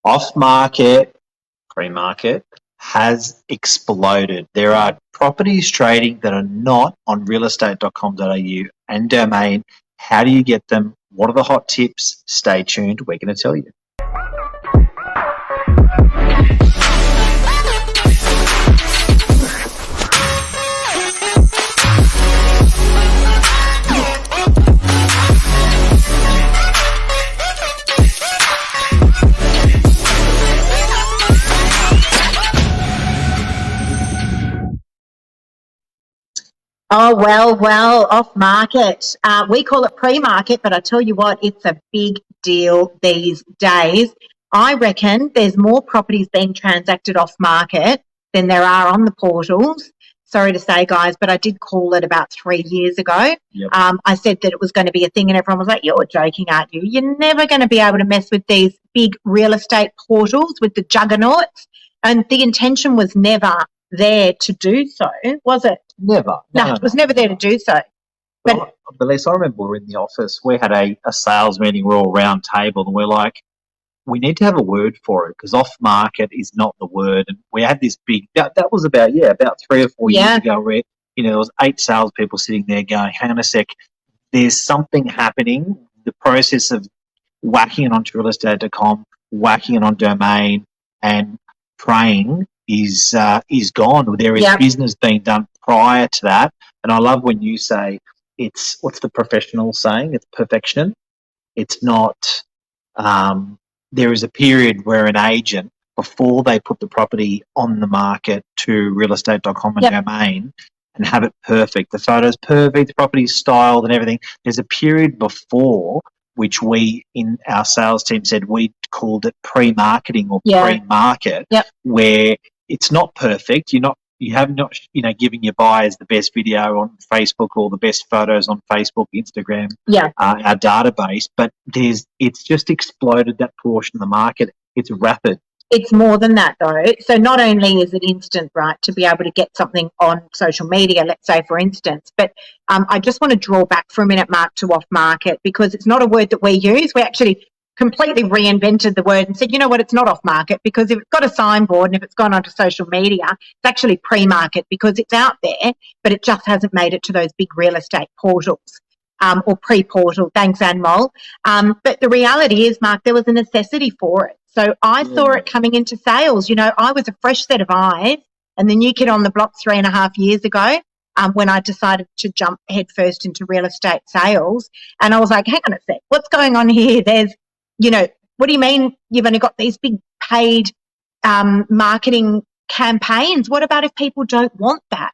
Off-market, pre-market has exploded. There are properties trading that are not on realestate.com.au and Domain. How do you get them? What are the hot tips? Stay tuned. We're going to tell you. Oh, well, off market. We call it pre-market, but I tell you what, it's a big deal these days. I reckon there's more properties being transacted off market than there are on the portals. Sorry to say, guys, but I did call it about 3 years ago. Yep. I said that it was going to be a thing and everyone was like, you're joking, aren't you? You're never going to be able to mess with these big real estate portals with the juggernauts. And the intention was never there to do so, was it? Never. No, it was never there to do so. But Lisa, I remember we were in the office. We had a sales meeting. We're all round table, and we're like, we need to have a word for it because off market is not the word. And we had this big. That was about 3 or 4 years ago. Where there was 8 salespeople sitting there going, "Hang on a sec, there's something happening." The process of whacking it onto realestate.com, whacking it on Domain, and praying is gone. There is business being done prior to that. And I love when you say it's, what's the professional saying? It's perfection. It's not, there is a period where an agent, before they put the property on the market to realestate.com and Domain and have it perfect, the photo's perfect, the property's styled and everything, there's a period before which we in our sales team said we called it pre-marketing or pre-market, where it's not perfect. You have not giving your buyers the best video on Facebook or the best photos on Facebook, Instagram, our database, but it's just exploded that portion of the market. It's rapid. It's more than that, though. So not only is it instant, right, to be able to get something on social media, let's say, for instance, but I just want to draw back for a minute, Mark, to off-market, because it's not a word that we use. We actually completely reinvented the word and said, you know what, it's not off-market, because if it's got a signboard and if it's gone onto social media, it's actually pre-market because it's out there, but it just hasn't made it to those big real estate portals. Or pre-portal, thanks, Anmol. But the reality is, Mark, there was a necessity for it. So I saw it coming into sales. I was a fresh set of eyes and the new kid on the block 3.5 years ago when I decided to jump headfirst into real estate sales. And I was like, hang on a sec, what's going on here? There's, what do you mean you've only got these big paid marketing campaigns? What about if people don't want that?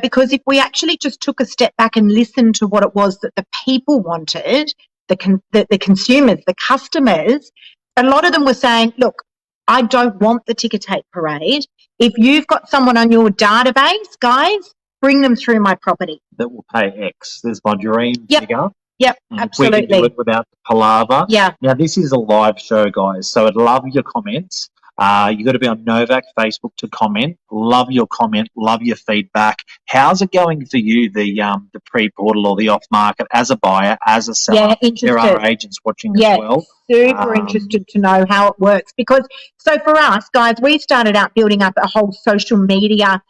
Because if we actually just took a step back and listened to what it was that the people wanted, the consumers, the customers, a lot of them were saying, look, I don't want the ticker tape parade. If you've got someone on your database, guys, bring them through my property. That will pay X. There's my dream figure. Yep, absolutely. We can do it without the palaver. Yeah. Now, this is a live show, guys, so I'd love your comments. You got to be on Novak Facebook to comment. Love your comment. Love your feedback. How's it going for you, the pre-portal or the off-market, as a buyer, as a seller? Yeah, interested. There are agents watching as well. Super interested to know how it works, because so for us, guys, we started out building up a whole social media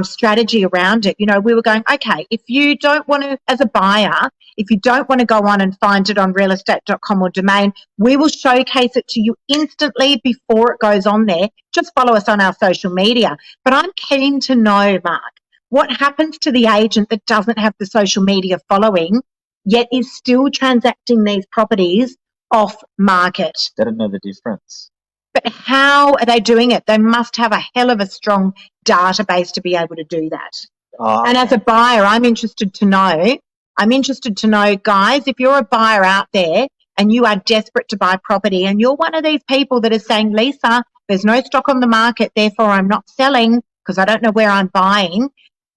strategy around it. We were going, okay, if you don't want to, as a buyer, if you don't want to go on and find it on realestate.com or Domain, we will showcase it to you instantly before it goes on there. Just follow us on our social media. But I'm keen to know, Mark, what happens to the agent that doesn't have the social media following, yet is still transacting these properties off market? They don't know the difference. But how are they doing it? They must have a hell of a strong database to be able to do that. And as a buyer, I'm interested to know, guys, if you're a buyer out there and you are desperate to buy property and you're one of these people that is saying, Lisa, there's no stock on the market, therefore I'm not selling because I don't know where I'm buying,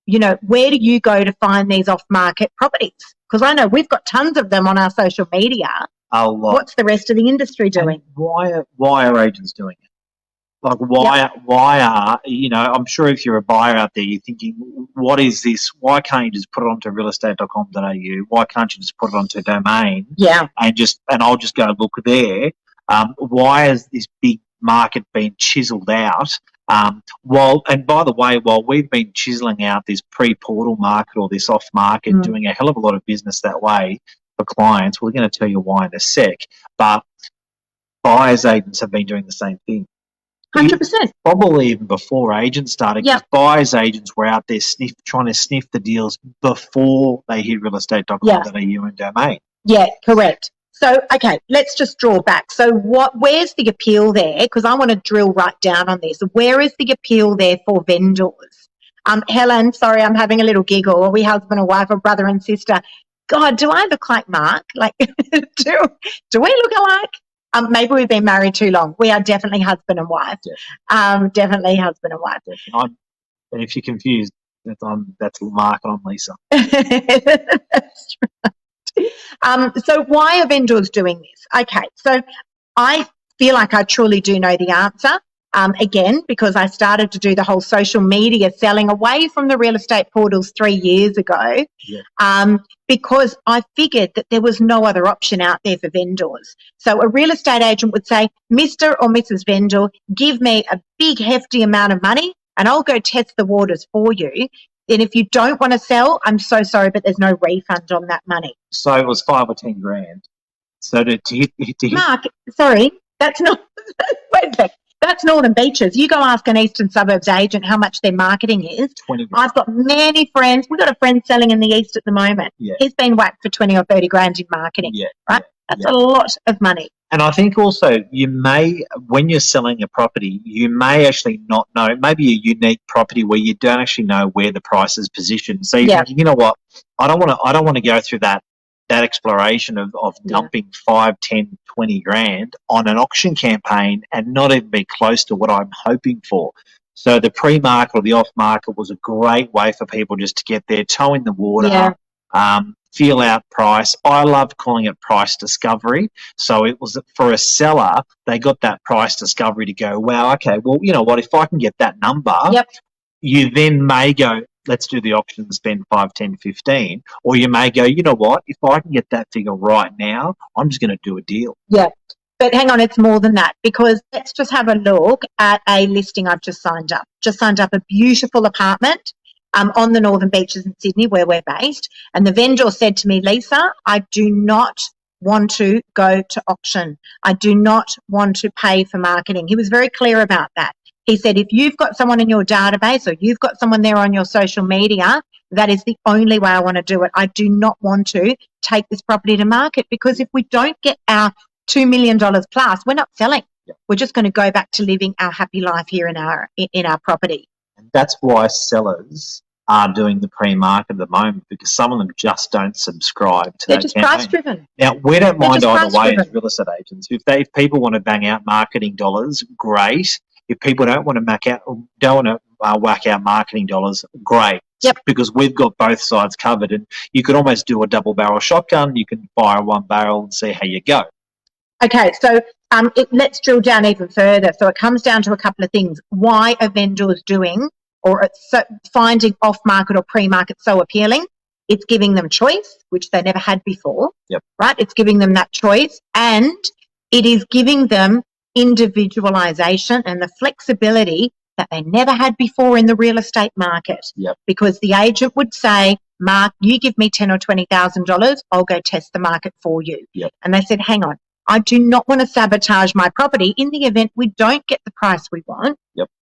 where do you go to find these off-market properties? Because I know we've got tons of them on our social media. A lot. What's the rest of the industry doing? And why are agents doing it? Like, why are, I'm sure if you're a buyer out there, you're thinking, what is this? Why can't you just put it onto realestate.com.au? Why can't you just put it onto Domain? Yeah. And I'll just go look there. Why has this big market been chiselled out? And by the way, while we've been chiselling out this pre-portal market or this off-market, doing a hell of a lot of business that way for clients, we're going to tell you why in a sec. But buyers agents have been doing the same thing. 100%. Probably even before agents started, because buyers agents were out there trying to sniff the deals before they hit realestate.com.au and domain. Yeah, correct. So, okay, let's just draw back. So where's the appeal there? Because I want to drill right down on this. Where is the appeal there for vendors? Helen, sorry, I'm having a little giggle. Are we husband and wife or brother and sister? God, do I look like Mark? Like, do we look alike? Maybe we've been married too long. We are definitely husband and wife. Definitely husband and wife. And if you're confused, that's Mark and I'm Lisa. That's right. So why are vendors doing this? Okay, so I feel like I truly do know the answer. Again, because I started to do the whole social media selling away from the real estate portals 3 years ago, because I figured that there was no other option out there for vendors. So a real estate agent would say, Mr. or Mrs. Vendor, give me a big hefty amount of money and I'll go test the waters for you. And if you don't want to sell, I'm so sorry, but there's no refund on that money. So it was 5 or 10 grand. So to hit Mark, sorry, that's not, wait a sec. That's Northern Beaches. You go ask an Eastern Suburbs agent how much their marketing is. 20 grand. I've got many friends. We've got a friend selling in the East at the moment. Yeah. He's been whacked for 20 or 30 grand in marketing. Right? That's a lot of money. And I think also when you're selling a property, you may actually not know, maybe a unique property where you don't actually know where the price is positioned. So you think, you know what, I don't want to go through that exploration of dumping 5, 10, 20 grand on an auction campaign and not even be close to what I'm hoping for. So the pre-market or the off-market was a great way for people just to get their toe in the water, feel out price. I love calling it price discovery. So it was for a seller, they got that price discovery to go, wow, okay, well, you know what, if I can get that number, you then may go, let's do the auction and spend 5, 10, 15. Or you may go, you know what, if I can get that figure right now, I'm just going to do a deal. Yeah. But hang on, it's more than that, because let's just have a look at a listing I've just signed up. Just signed up a beautiful apartment on the Northern Beaches in Sydney where we're based. And the vendor said to me, Lisa, I do not want to go to auction. I do not want to pay for marketing. He was very clear about that. He said, if you've got someone in your database or you've got someone there on your social media, that is the only way I want to do it. I do not want to take this property to market, because if we don't get our $2 million plus, we're not selling. We're just going to go back to living our happy life here in our property. And that's why sellers are doing the pre-market at the moment, because some of them just don't subscribe to They're that just campaign. price-driven. Now, we don't mind either way as real estate agents. If people want to bang out marketing dollars, great. If people don't want to whack out marketing dollars, great. Because we've got both sides covered, and you could almost do a double barrel shotgun. You can fire one barrel and see how you go. Okay, so let's drill down even further. So it comes down to a couple of things. Why are vendors doing or finding off-market or pre-market so appealing? It's giving them choice, which they never had before, right? It's giving them that choice, and it is giving them individualisation and the flexibility that they never had before in the real estate market. Because the agent would say, Mark, you give me $10,000 or $20,000, I'll go test the market for you. And they said, hang on, I do not want to sabotage my property in the event we don't get the price we want.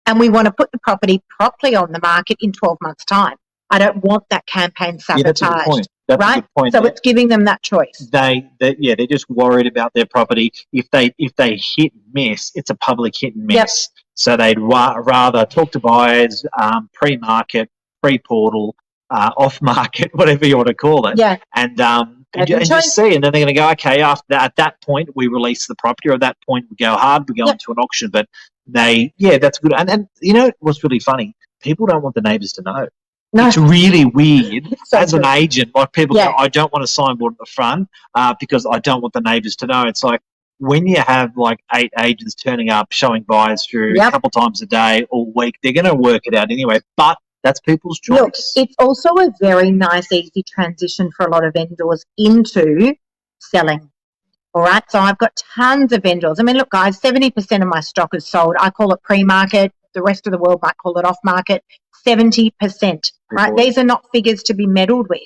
And we want to put the property properly on the market in 12 months' time. I don't want that campaign sabotaged. That's a good point. That's a good point. So it's giving them that choice. They're just worried about their property. If they hit and miss, it's a public hit and miss. So they'd rather talk to buyers, pre-market, pre-portal, off-market, whatever you want to call it. And just see, and then they're going to go, okay, after that, at that point, we release the property, or at that point, we go hard, we go into an auction. But that's good. And you know what's really funny? People don't want the neighbours to know. No. It's really weird as an agent. Like people go, I don't want a signboard at the front because I don't want the neighbours to know. It's like when you have like 8 agents turning up, showing buyers through a couple times a day all week, they're going to work it out anyway. But that's people's choice. Look, it's also a very nice, easy transition for a lot of vendors into selling All right. So I've got tons of vendors. I mean, look, guys, 70% of my stock is sold. I call it pre-market. The rest of the world might call it off-market. 70%. Right. These are not figures to be meddled with.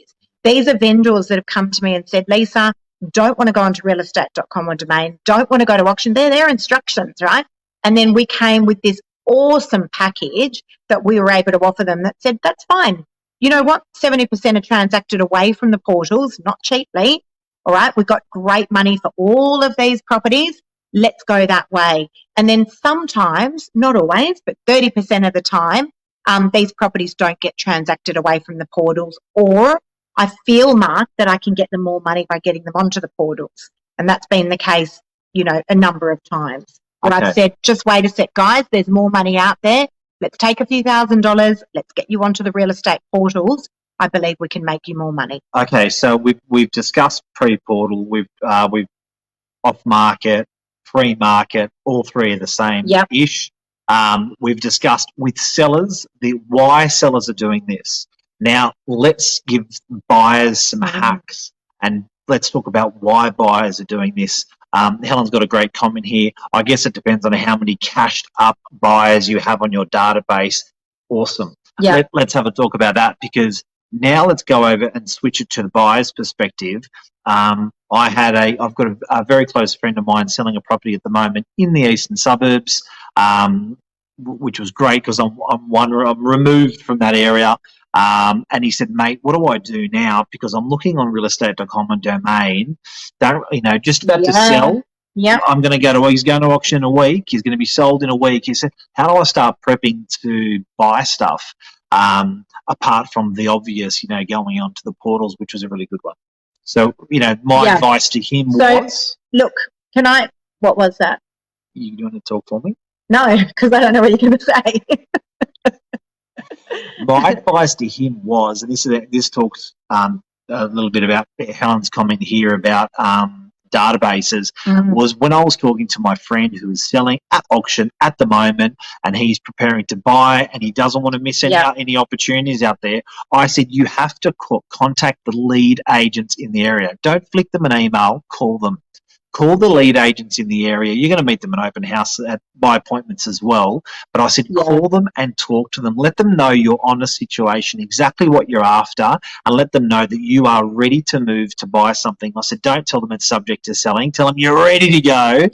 These are vendors that have come to me and said, Lisa, don't want to go onto realestate.com or domain. Don't want to go to auction. They're their instructions, right? And then we came with this awesome package that we were able to offer them that said, that's fine. You know what? 70% are transacted away from the portals, not cheaply. All right. We've got great money for all of these properties. Let's go that way. And then sometimes, not always, but 30% of the time, these properties don't get transacted away from the portals, or I feel, Mark, that I can get them more money by getting them onto the portals. And that's been the case, you know, a number of times. But I've said, just wait a sec, guys, there's more money out there. Let's take a few $1,000s. Let's get you onto the real estate portals. I believe we can make you more money. Okay, so we've discussed pre-portal, we've off-market, pre-market, all three are the same ish. We've discussed with sellers why sellers are doing this. Now let's give buyers some hacks, and let's talk about why buyers are doing this. Helen's got a great comment here. I guess it depends on how many cashed up buyers you have on your database. Awesome. Yeah. Let's have a talk about that, because now let's go over and switch it to the buyer's perspective. I've got a very close friend of mine selling a property at the moment in the eastern suburbs, which was great because I'm removed from that area. And he said, mate, what do I do now? Because I'm looking on realestate.com and domain, just about to sell. Yeah. He's going to auction in a week. He's going to be sold in a week. He said, how do I start prepping to buy stuff? Apart from the obvious, going onto the portals, which was a really good one. So, my advice to him was... Look, what was that? You want to talk for me? No, because I don't know what you're going to say. My advice to him was, and this talks a little bit about Helen's comment here about databases, was when I was talking to my friend who is selling at auction at the moment and he's preparing to buy and he doesn't want to miss any opportunities out there, I said, you have to contact the lead agents in the area. Don't flick them an email, call them. Call the lead agents in the area. You're going to meet them at open house by appointments as well. But I said, call them and talk to them. Let them know you're on a situation, exactly what you're after, and let them know that you are ready to move to buy something. I said, don't tell them it's subject to selling. Tell them you're ready to go.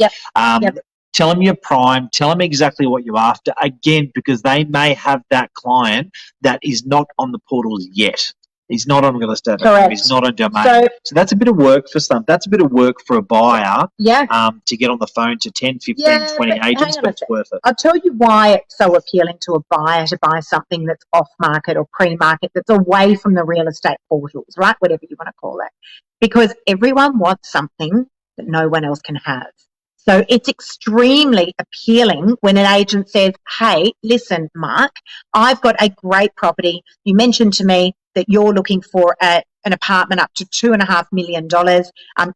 Tell them you're prime. Tell them exactly what you're after. Again, because they may have that client that is not on the portals yet. He's not on real estate. Correct. He's not on domain. So that's a bit of work for some. That's a bit of work for a buyer to get on the phone to 10, 15, 20 agents, but it's worth it. I'll tell you why it's so appealing to a buyer to buy something that's off-market or pre-market, that's away from the real estate portals, right? Whatever you want to call it. Because everyone wants something that no one else can have. So it's extremely appealing when an agent says, hey, listen, Mark, I've got a great property. You mentioned to me that you're looking for an apartment up to $2.5 million.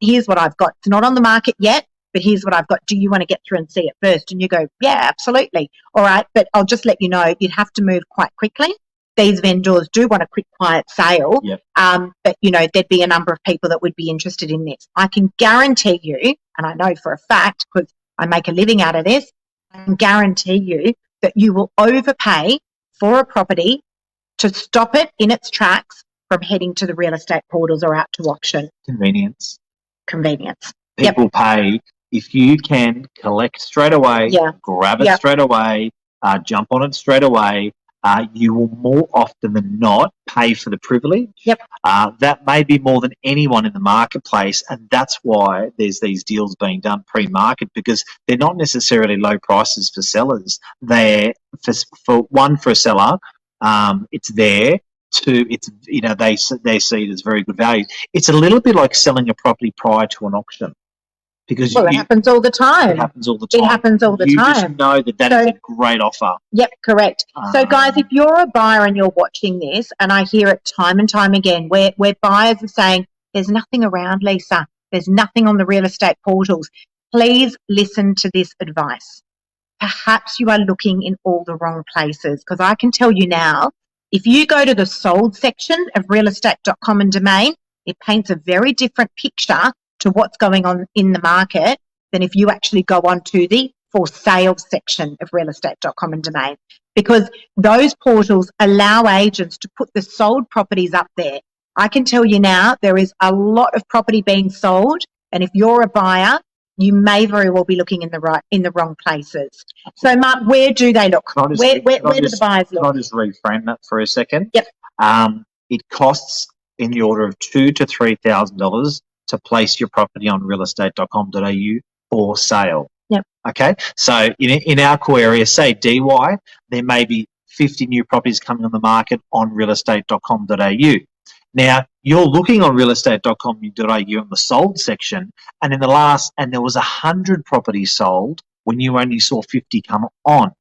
Here's what I've got. It's not on the market yet, but here's what I've got. Do you want to get through and see it first? And you go, yeah, absolutely. All right, but I'll just let you know, you'd have to move quite quickly. These vendors do want a quick, quiet sale, but, there'd be a number of people that would be interested in this. I can guarantee you, and I know for a fact because I make a living out of this, I can guarantee you that you will overpay for a property to stop it in its tracks from heading to the real estate portals or out to auction. Convenience. People pay. If you can collect straight away, grab it straight away, jump on it straight away, you will more often than not pay for the privilege. That may be more than anyone in the marketplace, and that's why there's these deals being done pre-market, because they're not necessarily low prices for sellers. They're for a seller. It's there. Two, it's they see it as very good value. It's a little bit like selling a property prior to an auction, because it happens all the time. It happens all the time. You just know that is a great offer. Yep, correct. So, guys, if you're a buyer and you're watching this, and I hear it time and time again, where buyers are saying, "There's nothing around, Lisa. There's nothing on the real estate portals." Please listen to this advice. Perhaps you are looking in all the wrong places, because I can tell you now, if you go to the sold section of realestate.com and domain, it paints a very different picture to what's going on in the market than if you actually go onto the for sale section of realestate.com and Domain, because those portals allow agents to put the sold properties up there. I can tell you now, there is a lot of property being sold, and if you're a buyer, you may very well be looking in the wrong places. So, Mark, where do they look? Where do the buyers look? Can I just reframe that for a second? Yep. It costs in the order of $2,000 to $3,000 to place your property on realestate.com.au for sale. Yep. Okay. So in our core area, say DY, there may be 50 new properties coming on the market on realestate.com.au. Now, you're looking on realestate.com.au on the sold section, and there was 100 properties sold when you only saw 50 come on.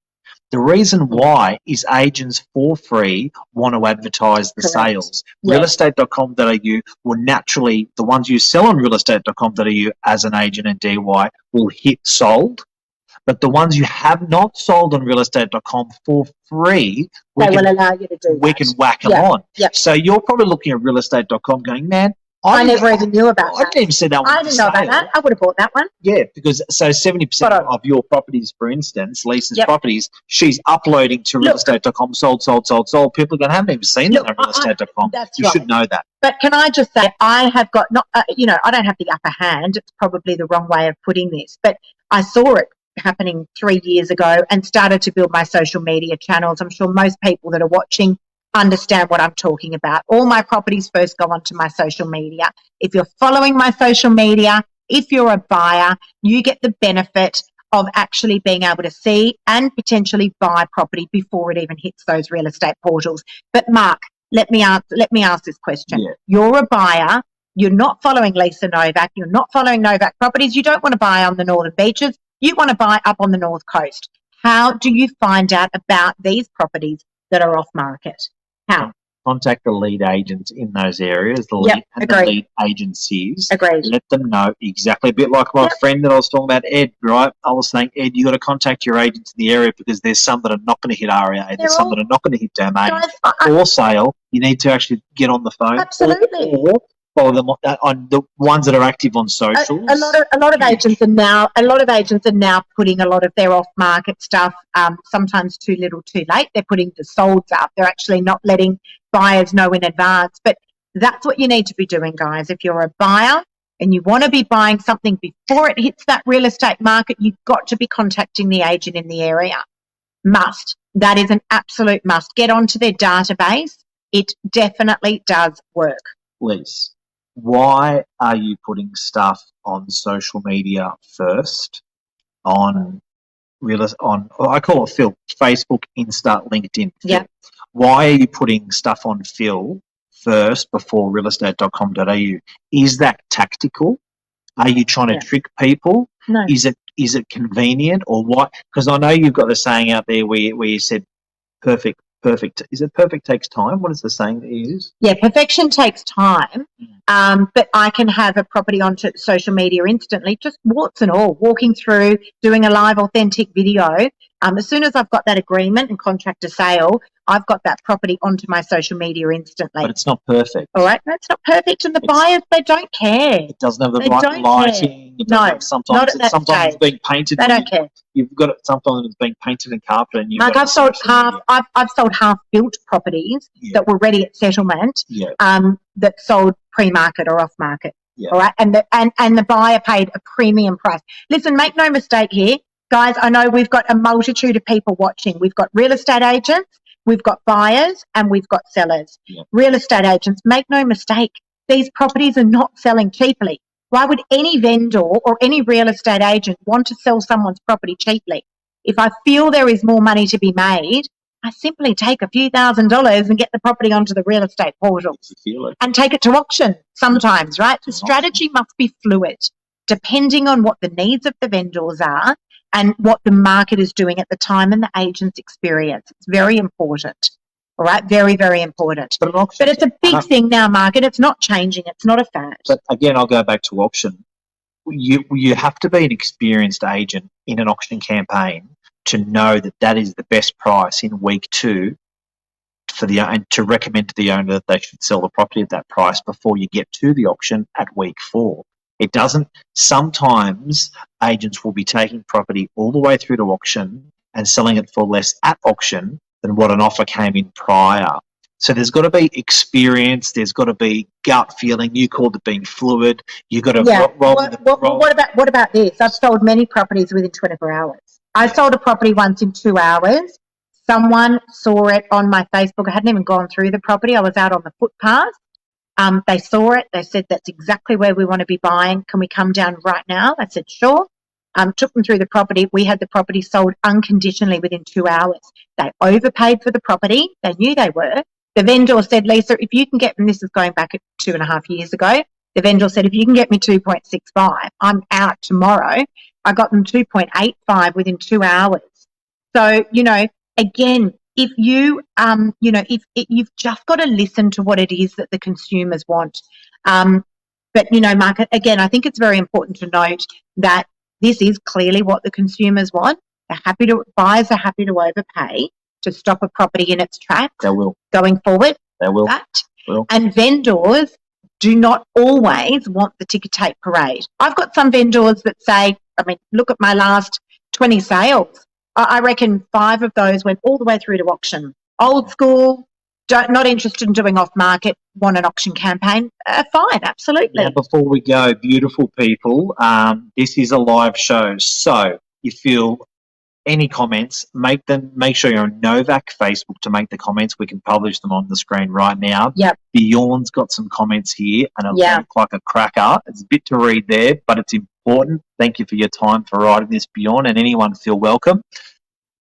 The reason why is agents for free want to advertise the sales. Yep. Realestate.com.au will naturally, the ones you sell on realestate.com.au as an agent and DY will hit sold. But the ones you have not sold on realestate.com for free, we can whack them on. Yep. So you're probably looking at realestate.com going, man, I never even knew about that. I didn't even see that one. I didn't know about that. I would have bought that one. Yeah, because 70% of your properties, for instance, Lisa's properties, she's uploading to realestate.com, sold. People haven't even seen that on realestate.com. You should know that. But can I just say, I have got I don't have the upper hand. It's probably the wrong way of putting this, but I saw it happening 3 years ago and started to build my social media channels. I'm sure most people that are watching understand what I'm talking about. All my properties first go onto my social media. If you're following my social media, if you're a buyer, you get the benefit of actually being able to see and potentially buy property before it even hits those real estate portals. But Mark, let me ask this question. Yeah. You're a buyer. You're not following Lisa Novak. You're not following Novak Properties. You don't want to buy on the Northern Beaches. You want to buy up on the North Coast. How do you find out about these properties that are off market? How? Contact the lead agents in those areas, the lead agencies. Agreed. Let them know exactly. A bit like my friend that I was talking about, Ed, right? I was saying, Ed, you got to contact your agents in the area because there's some that are not going to hit REA, there's some that are not going to hit Domain or sale. You need to actually get on the phone. Absolutely. Or follow them on the ones that are active on socials. A lot of agents are now putting a lot of their off-market stuff. Sometimes too little, too late. They're putting the solds up. They're actually not letting buyers know in advance. But that's what you need to be doing, guys. If you're a buyer and you want to be buying something before it hits that real estate market, you've got to be contacting the agent in the area. Must. That is an absolute must. Get onto their database. It definitely does work. Please. Why are you putting stuff on social media first? I call it Phil, Facebook, Insta, LinkedIn. Yeah. Why are you putting stuff on Phil first before realestate.com.au? Is that tactical? Are you trying to trick people? No. Is it convenient or what? Because I know you've got the saying out there where you said perfect. Is it perfect takes time? What is the saying that you use? Yeah, perfection takes time. But I can have a property onto social media instantly, just warts and all, walking through, doing a live authentic video. As soon as I've got that agreement and contract to sale, I've got that property onto my social media instantly. But it's not perfect. All right, no, it's not perfect. And the buyers, they don't care. It doesn't have the right lighting. Sometimes it's being painted. They don't care. You've got it. Sometimes it's being painted and carpeted. And I've sold half-built properties that were ready at settlement. Yeah. That sold pre-market or off-market. Yeah. All right, and the buyer paid a premium price. Listen, make no mistake here, guys. I know we've got a multitude of people watching. We've got real estate agents, we've got buyers, and we've got sellers. Yeah. Real estate agents, make no mistake, these properties are not selling cheaply. Why would any vendor or any real estate agent want to sell someone's property cheaply? If I feel there is more money to be made, I simply take a few $1,000s and get the property onto the real estate portal and take it to auction sometimes, right? The strategy must be fluid, depending on what the needs of the vendors are and what the market is doing at the time and the agent's experience. It's very important, all right? Very, very important. But it's a big thing now, market. It's not changing. It's not a fad. But again, I'll go back to auction. You have to be an experienced agent in an auction campaign to know that is the best price in week 2 and to recommend to the owner that they should sell the property at that price before you get to the auction at week 4. It doesn't. Sometimes agents will be taking property all the way through to auction and selling it for less at auction than what an offer came in prior. So there's got to be experience. There's got to be gut feeling. You called it being fluid. You've got to roll. What about this? I've sold many properties within 24 hours. I sold a property once in 2 hours. Someone saw it on my Facebook. I hadn't even gone through the property. I was out on the footpath. They saw it. They said, that's exactly where we want to be buying. Can we come down right now? I said, sure. Took them through the property. We had the property sold unconditionally within 2 hours. They overpaid for the property. They knew they were. The vendor said, Lisa, if you can get, and this is going back 2.5 years ago, the vendor said, if you can get me 2.65, I'm out tomorrow. I got them 2.85 within 2 hours. So, again, if you, if you've just got to listen to what it is that the consumers want. But, Mark, again, I think it's very important to note that this is clearly what the consumers want. Buyers are happy to overpay to stop a property in its tracks. They will. Going forward. They will. And vendors do not always want the ticker tape parade. I've got some vendors that say, look at my last 20 sales. I reckon 5 of those went all the way through to auction. Old school, not interested in doing off market, want an auction campaign. Fine, absolutely. Now, before we go, beautiful people, this is a live show. So if you any comments, make sure you're on Novak Facebook to make the comments. We can publish them on the screen right now. Yep. Bjorn's got some comments here, and it looks like a cracker. It's a bit to read there, but it's important. Thank you for your time for writing this, Bjorn, and anyone feel welcome.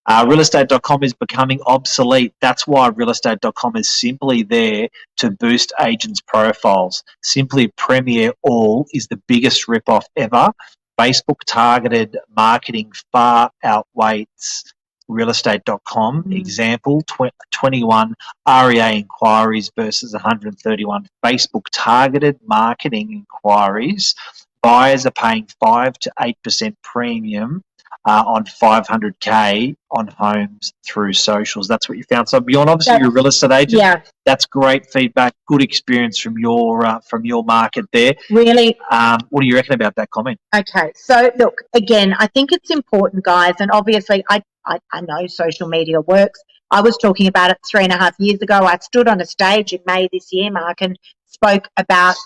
Realestate.com is becoming obsolete. That's why realestate.com is simply there to boost agents' profiles. Simply Premier All is the biggest ripoff ever. Facebook targeted marketing far outweighs realestate.com. Example, 21 REA inquiries versus 131 Facebook targeted marketing inquiries. Buyers are paying 5 to 8% premium on 500K on homes through socials. That's what you found. So beyond, obviously, you're a real estate agent. Yeah. That's great feedback. Good experience from your market there. Really. What do you reckon about that comment? Okay. So look, again, I think it's important, guys, and obviously I know social media works. I was talking about it 3.5 years ago. I stood on a stage in May this year, Mark, and spoke about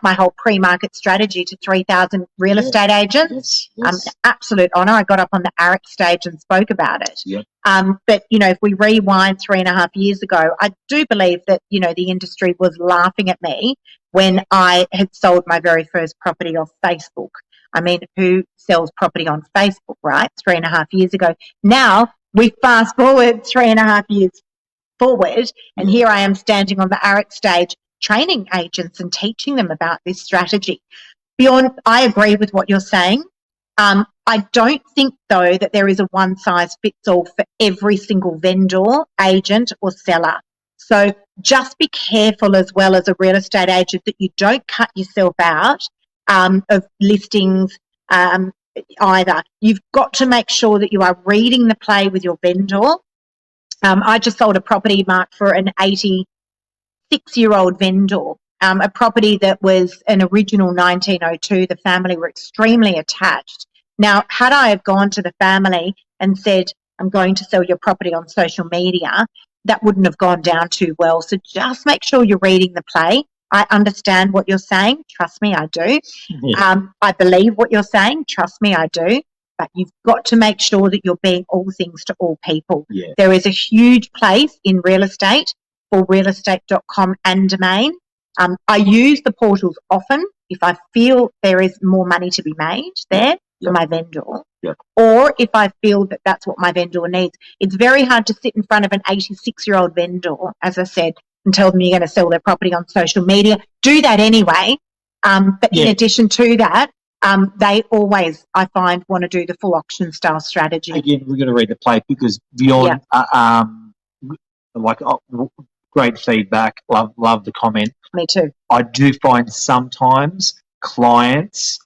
my whole pre-market strategy to 3,000 real estate agents. Yes. Absolute honour. I got up on the ARIC stage and spoke about it. Yep. But, if we rewind 3.5 years ago, I do believe that, the industry was laughing at me when I had sold my very first property off Facebook. Who sells property on Facebook, right? 3.5 years ago. Now, we fast forward 3.5 years forward, and here I am standing on the ARIC stage training agents and teaching them about this strategy. Bjorn, I agree with what you're saying. I don't think, though, that there is a one-size-fits-all for every single vendor, agent or seller. So just be careful as well as a real estate agent that you don't cut yourself out of listings either. You've got to make sure that you are reading the play with your vendor. I just sold a property, Mark, for an 86-year-old vendor, a property that was an original 1902. The family were extremely attached. Now, had I have gone to the family and said, I'm going to sell your property on social media, that wouldn't have gone down too well. So just make sure you're reading the play. I understand what you're saying. Trust me, I do. Yeah. I believe what you're saying. Trust me, I do. But you've got to make sure that you're being all things to all people. Yeah. There is a huge place in real estate for realestate.com and domain. I use the portals often if I feel there is more money to be made there for my vendor, or if I feel that that's what my vendor needs. It's very hard to sit in front of an 86-year-old vendor, as I said, and tell them you're going to sell their property on social media. Do that anyway. But in addition to that, they always, I find, want to do the full auction style strategy. Again, we're going to read the play because beyond, great feedback. Love the comment. Me too. I do find sometimes clients,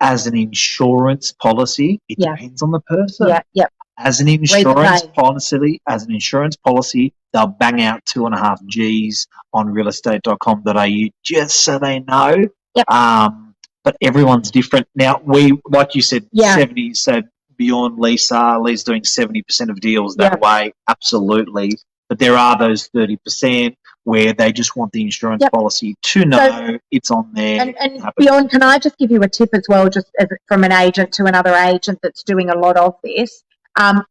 as an insurance policy, it depends on the person. Yeah. As an insurance policy, they'll bang out 2.5 Gs on realestate.com.au just so they know. Yep. but everyone's different. Now, we, like you said, Yeah. 70, so beyond Lee's doing 70% of deals that way, absolutely. But there are those 30% where they just want the insurance policy to know it's on there. And beyond, can I just give you a tip as well, just as from an agent to another agent that's doing a lot of this?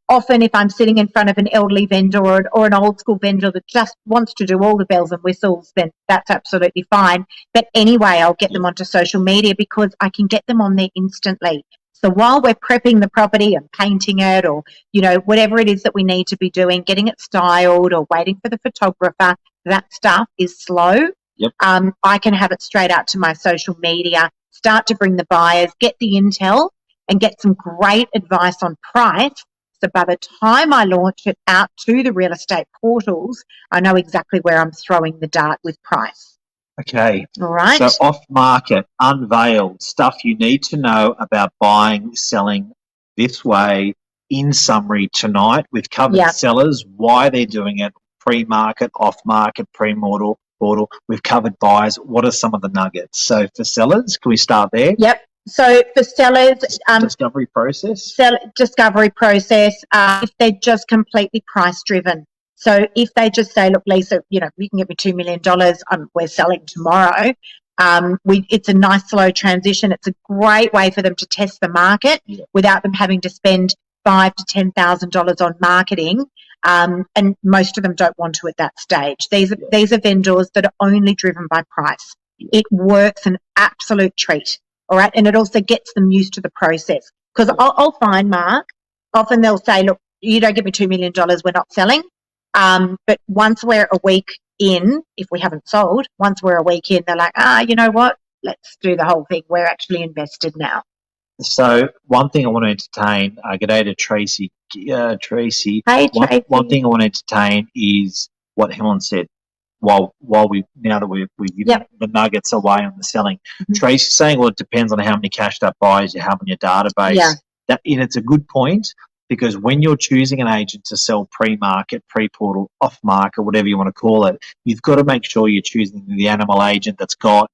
Often if I'm sitting in front of an elderly vendor or an old school vendor that just wants to do all the bells and whistles, then that's absolutely fine. But anyway, I'll get them onto social media because I can get them on there instantly. So while we're prepping the property and painting it or, you know, whatever it is that we need to be doing, getting it styled or waiting for the photographer, that stuff is slow. I can have it straight out to my social media, start to bring the buyers, get the intel and get some great advice on price. So by the time I launch it out to the real estate portals, I know exactly where I'm throwing the dart with price. Okay. All right. So off market, unveiled, stuff you need to know about buying, selling this way. In summary, tonight we've covered sellers, why they're doing it, pre-market, off market, pre-mortal, portal. We've covered buyers. What are some of the nuggets? So for sellers, can we start there? Yep. So for sellers, discovery process. Discovery process. If they're just completely price driven. So if they just say, "Look, Lisa, you know, you can get me $2 million. We're selling tomorrow." It's a nice slow transition. It's a great way for them to test the market without them having to spend $5,000 to $10,000 on marketing. And most of them don't want to at that stage. These are vendors that are only driven by price. It works an absolute treat. All right. And it also gets them used to the process. Because I'll find, Mark, often they'll say, "Look, you don't give me $2 million, we're not selling." But once we're a week in, if we haven't sold, once we're a week in, they're like, you know what? Let's do the whole thing. We're actually invested now. So one thing I want to entertain, g'day to Tracy. Tracy. Hey, Tracy. One thing I want to entertain is what Helen said. Now that we've given the nuggets away on the selling, Tracy's saying, well, it depends on how many cashed up buyers you have on your database. And it's a good point, because when you're choosing an agent to sell pre-market, pre-portal, off-market, whatever you want to call it, you've got to make sure you're choosing the animal agent that's got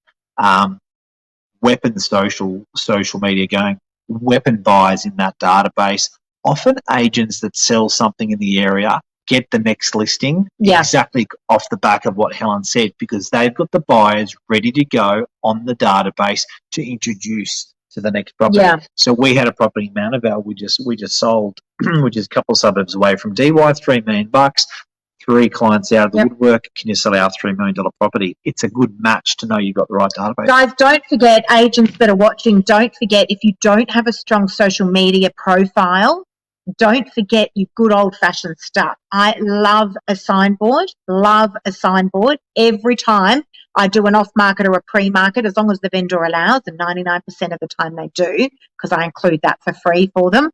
weapon social media going, weapon buyers in that database. Often agents that sell something in the area get the next listing exactly off the back of what Helen said, because they've got the buyers ready to go on the database to introduce to the next property. So we had a property in Mountavale we just sold, which is a couple of suburbs away from DY, $3 million. 3 clients out of the woodwork. Can you sell our $3 million property? It's a good match to know you've got the right database. Guys, don't forget, agents that are watching, don't forget, if you don't have a strong social media profile, don't forget your good old-fashioned stuff. I love a signboard, Every time I do an off-market or a pre-market, as long as the vendor allows, and 99% of the time they do, because I include that for free for them,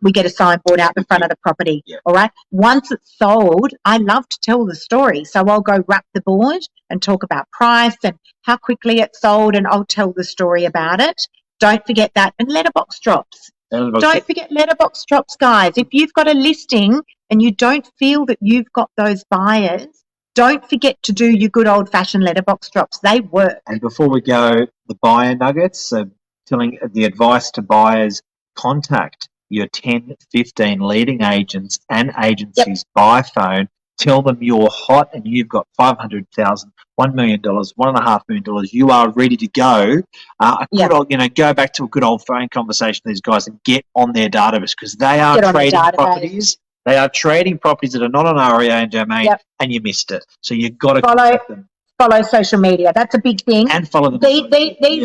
we get a signboard out the front of the property, all right? Once it's sold, I love to tell the story. So I'll go wrap the board and talk about price and how quickly it's sold, and I'll tell the story about it. Don't forget that. And letterbox drops. Don't forget letterbox drops, guys. If you've got a listing and you don't feel that you've got those buyers, don't forget to do your good old-fashioned letterbox drops. They work. And before we go, the buyer nuggets, so telling the advice to buyers, contact your 10, 15 leading agents and agencies by phone. Tell them you're hot and you've got $500,000, $1 million, $1.5 million. You are ready to go. Go back to a good old phone conversation with these guys and get on their database, because they are trading properties. They are trading properties that are not on REA domain, and you missed it. So you've got to contact them. Follow social media. That's a big thing. And follow them. These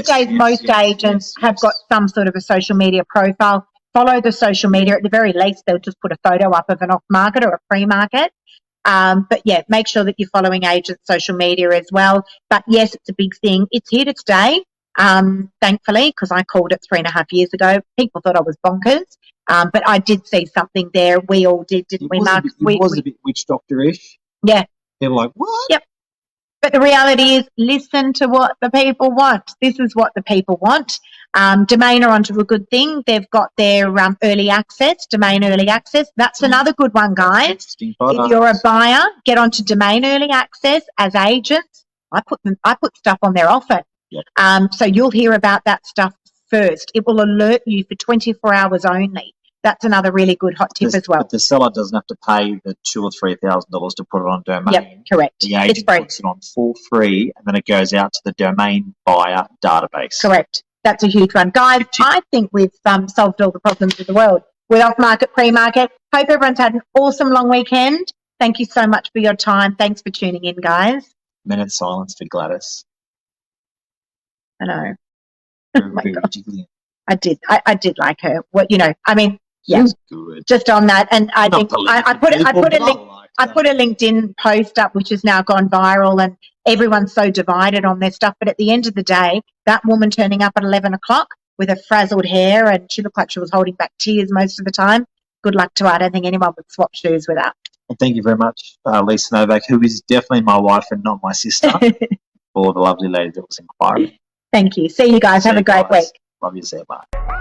days, most agents have got some sort of a social media profile. Follow the social media. At the very least, they'll just put a photo up of an off-market or a pre-market. But make sure that you're following agents' social media as well. But yes, it's a big thing. It's here to stay, thankfully, because I called it 3.5 years ago. People thought I was bonkers. But I did see something there. We all did, didn't we, Mark? It was a bit witch doctor-ish. Yeah. They were like, what? Yep. But the reality is, listen to what the people want. This is what the people want. Domain are onto a good thing. They've got their early access, Domain early access. That's another good one, guys. If you're a buyer, get onto Domain early access as agents. I put stuff on there often. Yep. So you'll hear about that stuff first. It will alert you for 24 hours only. That's another really good hot tip as well. But the seller doesn't have to pay the $2,000 or $3,000 to put it on domain. Yep, correct. The agent puts it on for free, and then it goes out to the domain buyer database. Correct. That's a huge one. Guys, I think we've solved all the problems of the world with off-market, pre-market. Hope everyone's had an awesome long weekend. Thank you so much for your time. Thanks for tuning in, guys. Minute silence for Gladys. I know. Very I did like her. What, you know, I mean, yeah, good. Just on that, and I think I put a LinkedIn post up which has now gone viral, and everyone's so divided on their stuff. But at the end of the day, that woman turning up at 11 o'clock with her frazzled hair, and she looked like she was holding back tears most of the time. Good luck to her. I don't think anyone would swap shoes with her. Well, thank you very much, Lisa Novak, who is definitely my wife and not my sister, for the lovely lady that was inquiring. Thank you. See you guys. Have a great week. Love you, Sarah. Bye.